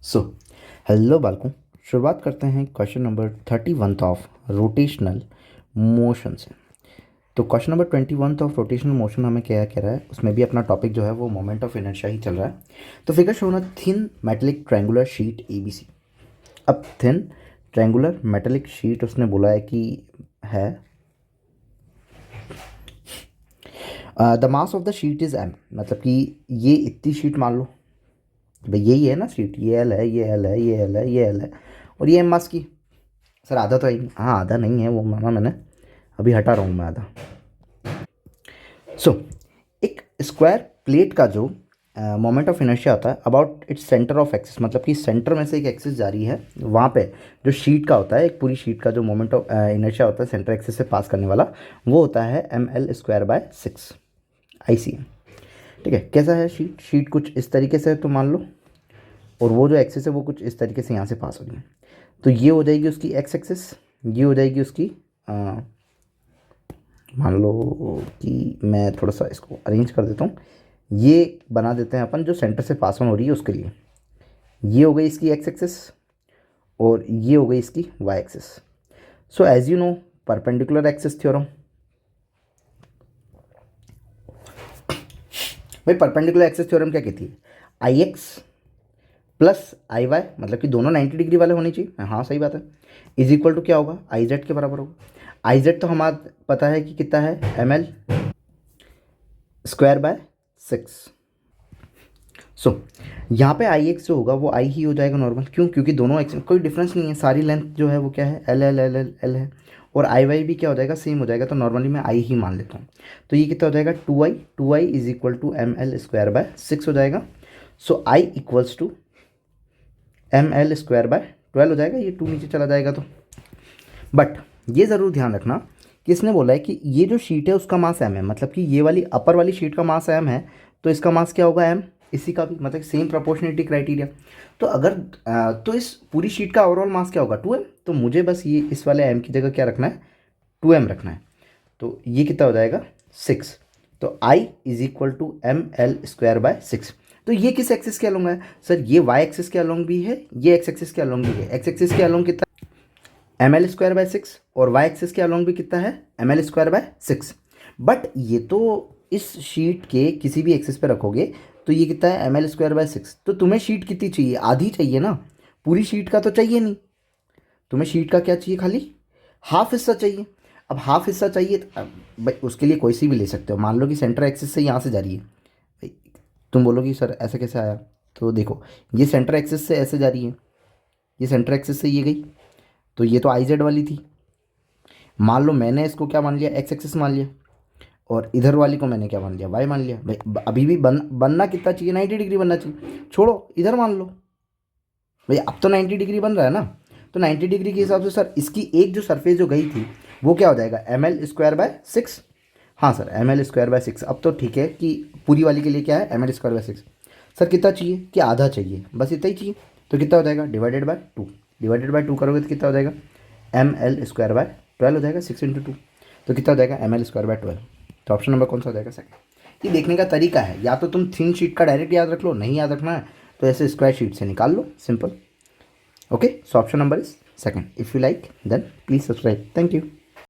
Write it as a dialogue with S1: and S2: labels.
S1: So hello बालकों, शुरुआत करते हैं question number 31 of rotational motion से। तो question number 21 of rotational motion हमें क्या कह रहा है, उसमें भी अपना टॉपिक जो है वो मोमेंट ऑफ इनर्शिया ही चल रहा है। तो फिगर शो ना thin metallic triangular sheet ABC। अब थिन ट्रायंगुलर मेटेलिक शीट उसने बोला है कि है the mass of the sheet is M, मतलब कि ये इतनी शीट मान लो भाई, यही है ना शीट, ये L है, ये L है, ये L है, ये L है, और ये M मास की। सर आधा तो है ही नहीं। हाँ आधा नहीं है, वो माना मैंने, अभी हटा रहा हूँ मैं आधा। एक स्क्वायर प्लेट का जो मोमेंट ऑफ इनर्शिया होता है about its centre of axis, मतलब कि सेंटर में से एक एक्सिस जा रही है, वहाँ पे जो शीट का होता है, एक पूरी शीट का जो मोमेंट ऑफ इनर्शिया होता है सेंटर एक्सिस से पास करने वाला, वो होता है ml²/6 ICM। ठीक है, कैसा है शीट कुछ इस तरीके से तो मान लो, और वो जो एक्सिस है वो कुछ इस तरीके से यहाँ से पास हो रही है। तो ये हो जाएगी उसकी एक्स एक्सिस, ये हो जाएगी उसकी मान लो कि मैं थोड़ा सा इसको अरेंज कर देता हूँ, ये बना देते हैं अपन जो सेंटर से पास ऑन हो रही है उसके लिए। ये हो गई इसकी एक्स एक्सिस और ये हो गई इसकी Y axis. So as you know perpendicular axis theorem, भाई परपेंडिकुलर एक्सिस थ्योरम क्या कहती है, I X plus I Y, मतलब कि दोनों 90 डिग्री वाले होने चाहिए। हाँ सही बात है। इज इक्वल टू क्या होगा, आई जेड के बराबर होगा। आई जेड तो हमारा पता है कि कितना है, ml²/6। सो यहाँ पे आई एक्स जो होगा वो आई ही हो जाएगा नॉर्मल, क्यों, क्योंकि दोनों एक्स कोई डिफरेंस नहीं है, सारी लेंथ जो है वो क्या है, L L L L L है, और आई वाई भी क्या हो जाएगा, सेम हो जाएगा। तो नॉर्मली मैं आई ही मान लेता हूँ। तो ये कितना हो जाएगा, 2i is equal to ml²/6 हो जाएगा। सो आई इक्वल्स टू ml²/12 हो जाएगा, ये 2 नीचे चला जाएगा। तो बट ये ज़रूर ध्यान रखना कि इसने बोला है कि ये जो शीट है उसका मास M है, मतलब कि ये वाली अपर वाली शीट का मास M है, तो इसका मास क्या होगा M, इसी का भी, मतलब सेम प्रोपोर्शनलिटी क्राइटेरिया। तो अगर तो इस पूरी शीट का ओवरऑल मास क्या होगा 2M, तो मुझे बस ये इस वाले M की जगह क्या रखना है, 2M रखना है। तो ये कितना हो जाएगा 6। तो I is equal to ml²/6। तो ये किस एक्सिस के अलोंग है सर, ये y एक्सिस के अलोंग भी है, ये x एक्सिस के अलोंग भी है। x एक्सिस के अलोंग कितना, ml²/6, और y एक्सिस के अलोंग भी कितना है, ml²/6। बट ये तो इस शीट के किसी भी एक्सिस पे रखोगे तो ये कितना है, ml²/6। तो तुम्हें शीट कितनी चाहिए, आधी चाहिए ना, पूरी शीट का तो चाहिए नहीं। तुम्हें शीट का क्या चाहिए, खाली हाफ हिस्सा चाहिए। अब हाफ हिस्सा चाहिए तो भाई उसके लिए कोई सी भी ले सकते हो। मान लो कि सेंटर एक्सिस से यहाँ से जा रही है, भाई तुम बोलोगी सर ऐसा कैसे आया, तो देखो ये सेंटर एक्सिस से ऐसे जा रही है, ये सेंटर एक्सिस से ये गई, तो ये तो आई जेड वाली थी। मान लो मैंने इसको क्या मान लिया, एक्स एक्सिस मान लिया, और इधर वाली को मैंने क्या मान लिया, वाई मान लिया। भाई अभी भी बनना कितना चाहिए, 90 डिग्री बनना चाहिए। छोड़ो इधर मान लो, भाई अब तो 90 डिग्री बन रहा है ना। तो 90 डिग्री के हिसाब से सर इसकी एक जो सरफेस जो गई थी वो क्या हो जाएगा, ml²/6। हाँ सर ml²/6। अब तो ठीक है कि पूरी वाली के लिए क्या है, ml²/6। सर कितना चाहिए, कि आधा चाहिए, बस इतना ही चाहिए। तो कितना हो जाएगा, डिवाइडेड बाय टू करोगे तो कितना हो जाएगा, ml²/12 हो जाएगा, 6 × 2। तो कितना हो जाएगा, ml²/12। तो ऑप्शन नंबर कौन सा हो जाएगा, सेकंड। ये देखने का तरीका है, या तो तुम थिन शीट का डायरेक्ट याद रख लो, नहीं याद रखना है तो ऐसे स्क्वायर शीट से निकाल लो, simple. Okay, so option number is second. If you like then please subscribe. Thank you.